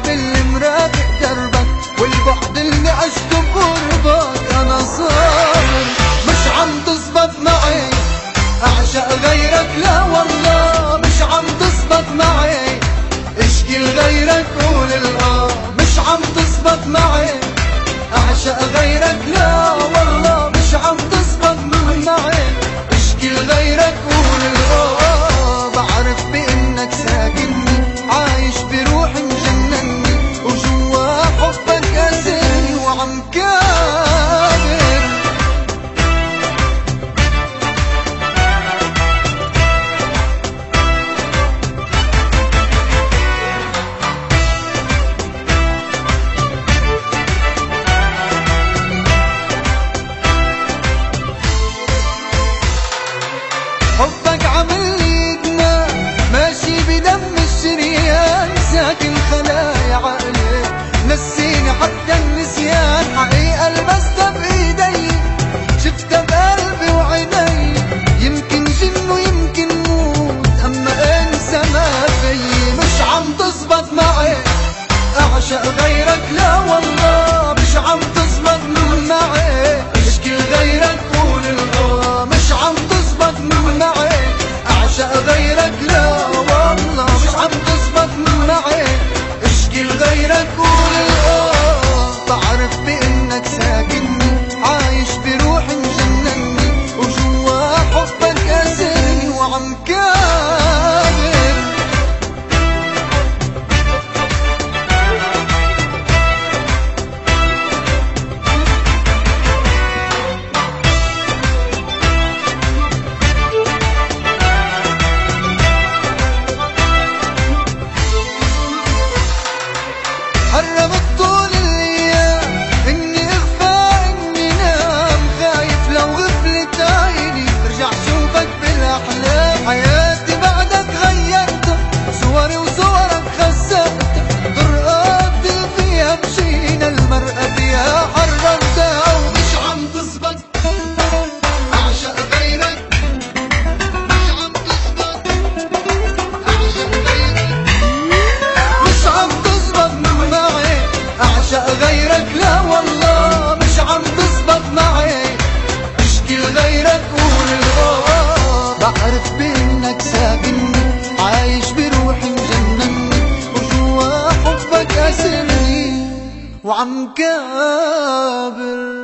التعب اللي مرافق دربك والبعد اللي عشته بقربك. أنا صابر مش عم تزبط معي أعشق غيرك، لا والله مش عم تزبط معي اشكي لغيرك قول الآه. مش عم تزبط معي أعشق غيرك، لا والله مش عم تزبط معي اشكي لغيرك قول الآه. بعرف بإنك ساكنني عايش بروحي مجنني وجوا حبك أسرني وعم كابر. حبك عمل لي إدمان ماشي بدم الشريان ساكن خلايا عقلي نسيني حتى النسيان. حقيقة لمستها بإيدي شفتها بقلبي وعيني يمكن جن ويمكن موت أما انسى ما فيي. مش عم تزبط معي أعشق غيرك، لا والله مش عم تزبط معي اشكي لغيرك قول الآه. مش عم تزبط معي أعشق غيرك، لا والله مش عم تزبط معي اشكي لغيرك قول الآه. بعرف بإنك ساكنني عايش بروحي مجنني وجوا حبك أسرني وعم كابر. حرمت طول الايام اني اغفى اني نام خايف لو غفلت عيني ارجع شوفك بالاحلام. حياتي بعدك غيرتها صوري وصورك خسرتها طرقات اللي فيها مشينا المرأة فيها حرمتها. ومش عم تزبط اعشق غيرك، مش عم تزبط اعشق غيرك، مش عم تزبط معي أعشق غيرك، لا والله مش عم تزبط معي اشكي لغيرك قول الآه. بعرف بإنك ساكنني عايش بروحي مجنني وجوا حبك أسرني وعم كابر.